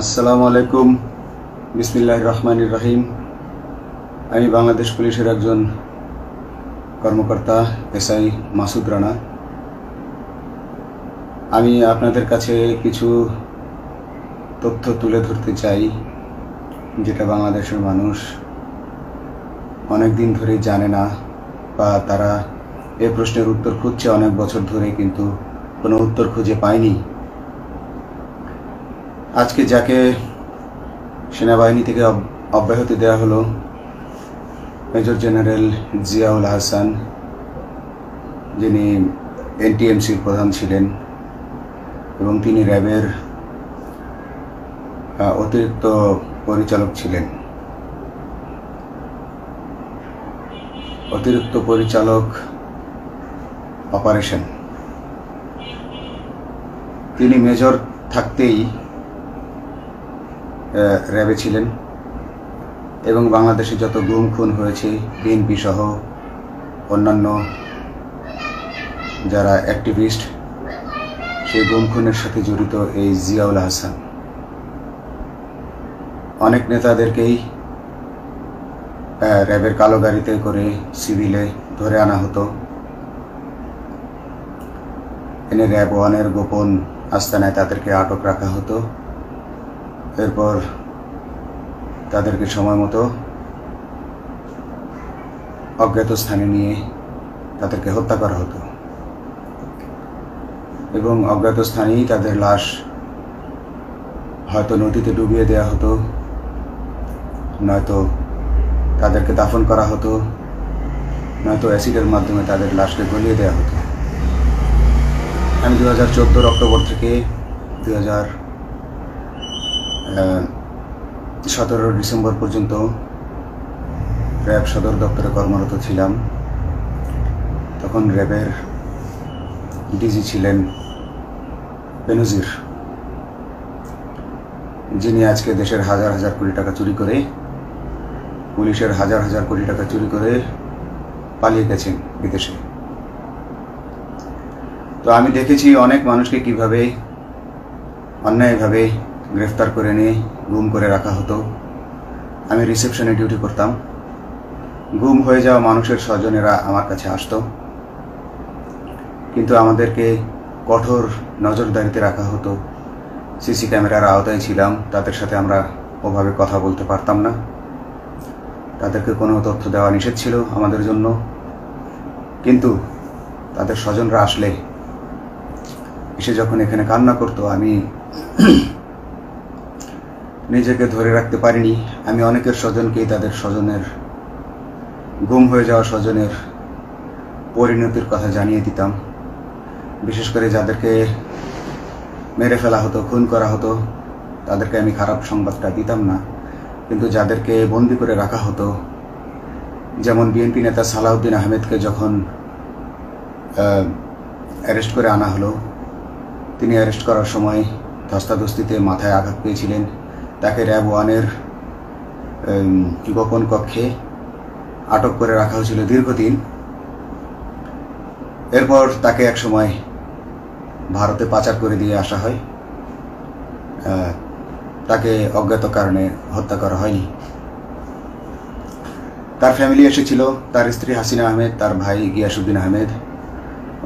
আসসালামু আলাইকুম। বিসমিল্লাহির রহমানির রহিম। আমি বাংলাদেশ পুলিশের একজন কর্মকর্তা এসআই মাসুদ রানা। আমি আপনাদের কাছে কিছু তথ্য তুলে ধরতে চাই, যেটা বাংলাদেশের মানুষ অনেক দিন ধরেই জানে না, বা তারা এই প্রশ্নের উত্তর খুঁজছে অনেক বছর ধরে, কিন্তু কোনো উত্তর খুঁজে পায়নি। আজকে যাকে সেনাবাহিনী থেকে অব্যাহতি দেওয়া হলো, মেজর জেনারেল জিয়াউল হাসান, যিনি এনটিএমসির প্রধান ছিলেন এবং তিনি র্যাবের অতিরিক্ত পরিচালক ছিলেন। অতিরিক্ত পরিচালক অপারেশন। তিনি মেজর থাকতেই র্যাবে ছিলেন এবং বাংলাদেশে যত গুম খুন হয়েছে, বিএনপি সহ অন্যান্য যারা অ্যাক্টিভিস্ট, সেই গুম খুনের সাথে জড়িত এই জিয়াউল হাসান। অনেক নেতাদেরকেই র্যাবের কালো গাড়িতে করে সিভিলে ধরে আনা হতো, এনে র্যাব ওয়ানের গোপন আস্তানায় তাদেরকে আটক রাখা হতো। এরপর তাদেরকে সময় মতো অজ্ঞাত স্থানে নিয়ে তাদেরকে হত্যা করা হতো এবং অজ্ঞাত স্থানেই তাদের লাশ হয়তো নদীতে ডুবিয়ে দেওয়া হতো, নয়তো তাদেরকে দাফন করা হতো, নয়তো অ্যাসিডের মাধ্যমে তাদের লাশকে গলিয়ে দেওয়া হতো। আমি 2014 অক্টোবর থেকে 2017 ডিসেম্বর পর্যন্ত র্যাব সদর দপ্তরে কর্মরত ছিলাম। তখন র্যাবের ডিজি ছিলেন বেনজির, যিনি আজকে দেশের হাজার হাজার কোটি টাকা চুরি করে, পুলিশের হাজার হাজার কোটি টাকা চুরি করে পালিয়ে গেছেন বিদেশে। তো আমি দেখেছি অনেক মানুষকে কিভাবে অন্যায়ভাবে গ্রেফতার করে নিয়ে গুম করে রাখা হতো। আমি রিসেপশনে ডিউটি করতাম। গুম হয়ে যাওয়া মানুষের স্বজনেরা আমার কাছে আসতো, কিন্তু আমাদেরকে কঠোর নজরদারিতে রাখা হতো। সিসি ক্যামেরার আওতায় ছিলাম, তাদের সাথে আমরা ওভাবে কথা বলতে পারতাম না। তাদেরকে কোনো তথ্য দেওয়া নিষেধ ছিল আমাদের জন্য। কিন্তু তাদের স্বজনরা আসলে এসে যখন এখানে কান্না করতো, আমি নিজেকে ধরে রাখতে পারিনি। আমি অনেকের স্বজনকেই তাদের স্বজনের, গুম হয়ে যাওয়া স্বজনের পরিণতির কথা জানিয়ে দিতাম। বিশেষ করে যাদেরকে মেরে ফেলা হতো, খুন করা হতো, তাদেরকে আমি খারাপ সংবাদটা দিতাম না। কিন্তু যাদেরকে বন্দি করে রাখা হতো, যেমন বিএনপি নেতা সালাউদ্দিন আহমেদকে যখন অ্যারেস্ট করে আনা হলো, তিনি অ্যারেস্ট করার সময় ধস্তাধস্তিতে মাথায় আঘাত পেয়েছিলেন। তাকে র্যাব ওয়ানের গোপন কক্ষে আটক করে রাখা হয়েছিল দীর্ঘদিন। এরপর তাকে এক সময় ভারতে পাচার করে দিয়ে আসা হয়। তাকে অজ্ঞাত কারণে হত্যা করা হয়নি। তার ফ্যামিলি এসেছিল, তার স্ত্রী হাসিনা আহমেদ, তার ভাই গিয়াসউদ্দিন আহমেদ।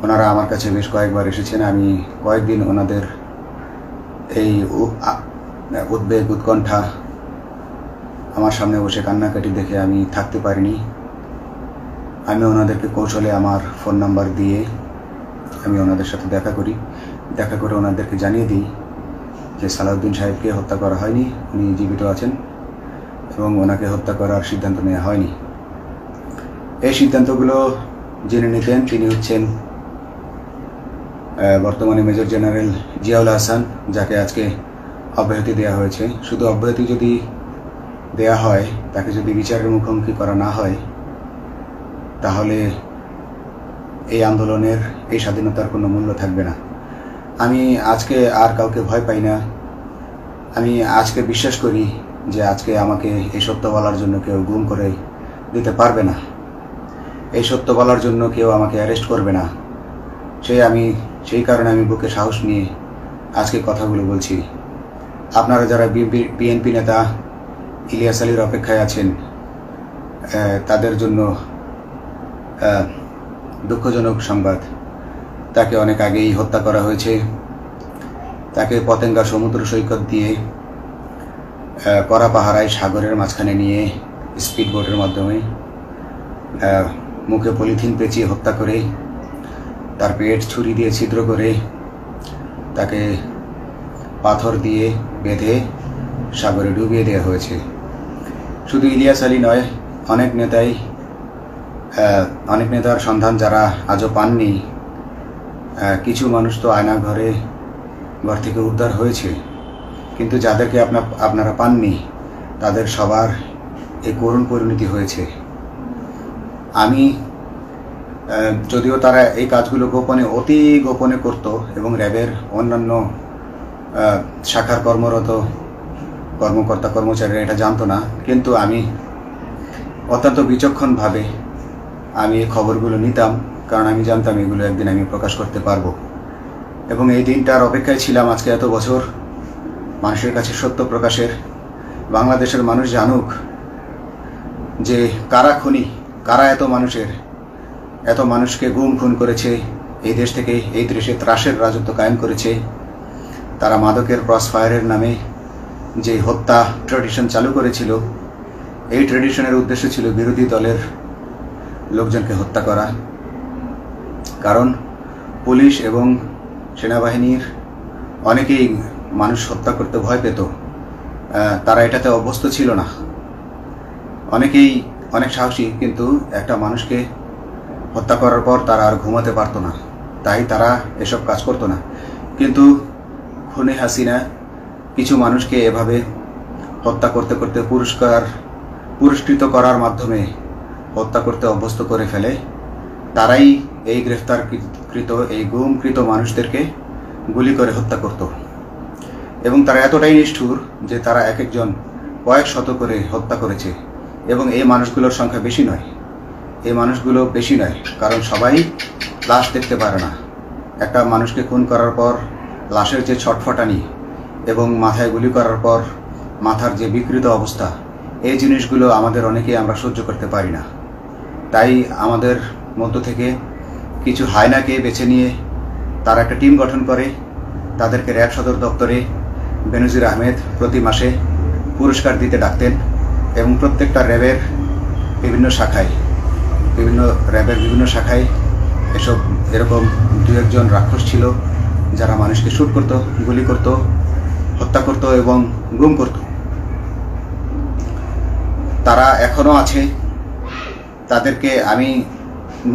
ওনারা আমার কাছে বেশ কয়েকবার এসেছেন। আমি কয়েকদিন ওনাদের এই উদ্বেগ, উৎকণ্ঠা আমার সামনে বসে কান্নাকাটি দেখে আমি থাকতে পারিনি। আমি ওনাদেরকে কৌশলে আমার ফোন নাম্বার দিয়ে আমি ওনাদের সাথে দেখা করে ওনাদেরকে জানিয়ে দিই যে সালাউদ্দিন সাহেবকে হত্যা করা হয়নি, উনি জীবিত আছেন এবং ওনাকে হত্যা করার সিদ্ধান্ত নেওয়া হয়নি। এই সিদ্ধান্তগুলো যিনি নিতেন তিনি হচ্ছেন বর্তমানে মেজর জেনারেল জিয়াউল হাসান, যাকে আজকে অব্যাহতি দেওয়া হয়েছে। শুধু অব্যাহতি যদি দেয়া হয়, তাকে যদি বিচারের মুখোমুখি করা না হয়, তাহলে এই আন্দোলনের, এই স্বাধীনতার কোনো মূল্য থাকবে না। আমি আজকে আর কাউকে ভয় পাই না। আমি আজকে বিশ্বাস করি যে আজকে আমাকে এই সত্য বলার জন্য কেউ গুম করে দিতে পারবে না, এই সত্য বলার জন্য কেউ আমাকে অ্যারেস্ট করবে না। সেই কারণে আমি বুকে সাহস নিয়ে আজকে কথাগুলো বলছি। আপনারা যারা বিএনপি নেতা ইলিয়াস আলীর অপেক্ষায় আছেন, তাদের জন্য দুঃখজনক সংবাদ। তাকে অনেক আগেই হত্যা করা হয়েছে। তাকে পতেঙ্গা সমুদ্র সৈকত দিয়ে কড়া পাহারায় সাগরের মাঝখানে নিয়ে স্পিড বোটের মাধ্যমে মুখে পলিথিন পেঁচিয়ে হত্যা করে, তার পেট ছুরি দিয়ে ছিদ্র করে, তাকে পাথর দিয়ে বেঁধে সাগরে ডুবিয়ে দেওয়া হয়েছে। শুধু ইলিয়াস আলী নয়, অনেক নেতার সন্ধান যারা আজও পাননি। কিছু মানুষ তো ঘর থেকে উদ্ধার হয়েছে, কিন্তু যাদেরকে আপনারা পাননি তাদের সবার এই করুণ পরিণতি হয়েছে। আমি যদিও তারা এই কাজগুলো অতি গোপনে করত এবং র্যাবের অন্যান্য শাখার কর্মরত কর্মকর্তা কর্মচারীরা এটা জানতো না, কিন্তু আমি অত্যন্ত বিচক্ষণভাবে আমি এই খবরগুলো নিতাম, কারণ আমি জানতাম এগুলো একদিন আমি প্রকাশ করতে পারবো। এবং এই দিনটার অপেক্ষায় ছিলাম আজকে এত বছর, মানুষের কাছে সত্য প্রকাশের। বাংলাদেশের মানুষ জানুক যে কারা খুনি, কারা এত মানুষকে খুন করেছে, এই দেশ থেকে এই দেশে ত্রাসের রাজত্ব কায়েম করেছে। তারা মাদকের ক্রস ফায়ারের নামে যে হত্যা ট্র্যাডিশন চালু করেছিল, এই ট্র্যাডিশনের উদ্দেশ্য ছিল বিরোধী দলের লোকজনকে হত্যা করা। কারণ পুলিশ এবং সেনাবাহিনীর অনেকেই মানুষ হত্যা করতে ভয় পেত, তারা এটাতে অভ্যস্ত ছিল না। অনেকেই অনেক সাহসী, কিন্তু একটা মানুষকে হত্যা করার পর তারা আর ঘুমাতে পারতো না, তাই তারা এসব কাজ করতো না। কিন্তু খুনে হাসিনা কিছু মানুষকে এভাবে হত্যা করতে করতে পুরস্কৃত করার মাধ্যমে হত্যা করতে অভ্যস্ত করে ফেলে। তারাই এই গ্রেফতারকৃত এই গুমকৃত মানুষদেরকে গুলি করে হত্যা করত। এবং তারা এতটাই নিষ্ঠুর যে তারা এক একজন কয়েক শত করে হত্যা করেছে। এবং এই মানুষগুলোর সংখ্যা বেশি নয়, কারণ সবাই লাশ দেখতে পারে না। একটা মানুষকে খুন করার পর লাশের যে ছটফটানি এবং মাথায় গুলি করার পর মাথার যে বিকৃত অবস্থা, এই জিনিসগুলো আমাদের অনেকেই আমরা সহ্য করতে পারি না। তাই আমাদের মধ্য থেকে কিছু হায়নাকে বেছে নিয়ে তারা একটা টিম গঠন করে, তাদেরকে র্যাব সদর দপ্তরে বেনজির আহমেদ প্রতি মাসে পুরস্কার দিতে ডাকতেন। এবং প্রত্যেকটা র্যাবের বিভিন্ন শাখায় এরকম দু একজন রাক্ষস ছিল যারা মানুষকে শুট করত, গুলি করত, হত্যা করত এবং গুম করত। তারা এখনো আছে। তাদেরকে আমি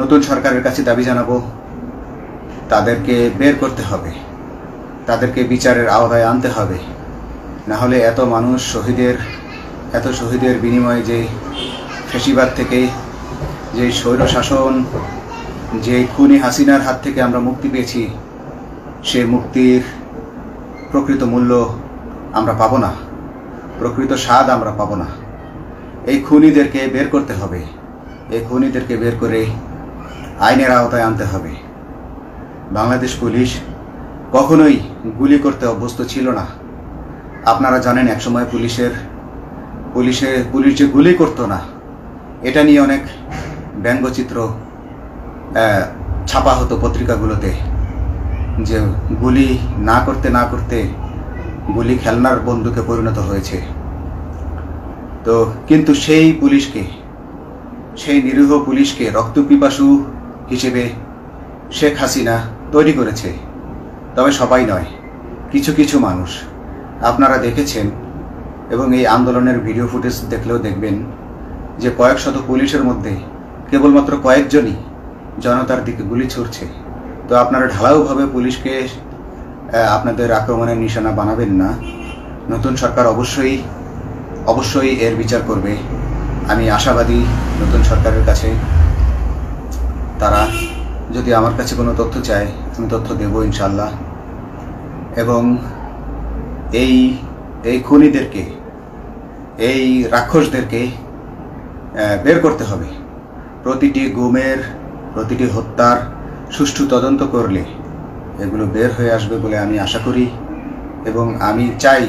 নতুন সরকারের কাছে দাবি জানাবো, তাদেরকে বের করতে হবে, তাদেরকে বিচারের আওতায় আনতে হবে। না হলে এত শহীদের বিনিময়ে যে ফ্যাসিবাদ থেকে, যে স্বৈর শাসন, যে খুনি হাসিনার হাত থেকে আমরা মুক্তি পেয়েছি, সে মুক্তির প্রকৃত মূল্য আমরা পাবো না, প্রকৃত স্বাদ আমরা পাবো না। এই খুনিদেরকে বের করতে হবে, এই খুনিদেরকে বের করে আইনের আওতায় আনতে হবে। বাংলাদেশ পুলিশ কখনোই গুলি করতে অভ্যস্ত ছিল না। আপনারা জানেন একসময় পুলিশ যে গুলি করতো না, এটা নিয়ে অনেক ব্যঙ্গচিত্র ছাপা হতো পত্রিকাগুলোতে, যে গুলি না করতে গুলি খেলনার বন্দুকে পরিণত হয়েছে। তো কিন্তু সেই নিরীহ পুলিশকে রক্তপিপাসু হিসেবে শেখ হাসিনা তৈরি করেছে। তবে সবাই নয়, কিছু কিছু মানুষ। আপনারা দেখেছেন এবং এই আন্দোলনের ভিডিও ফুটেজ দেখলেও দেখবেন যে কয়েক শত পুলিশের মধ্যে কেবলমাত্র কয়েকজনই জনতার দিকে গুলি ছুড়ছে। তো আপনারা ঢালাওভাবে পুলিশকে আপনাদের আক্রমণের নিশানা বানাবেন না। নতুন সরকার অবশ্যই এর বিচার করবে। আমি আশাবাদী নতুন সরকারের কাছে। তারা যদি আমার কাছে কোনো তথ্য চায়, আমি তথ্য দেব ইনশাল্লাহ। এবং এই খুনিদেরকে, এই রাক্ষসদেরকে বের করতে হবে। প্রতিটি গুমের, প্রতিটি হত্যার সুষ্ঠু তদন্ত করলে এগুলো বের হয়ে আসবে বলে আমি আশা করি এবং আমি চাই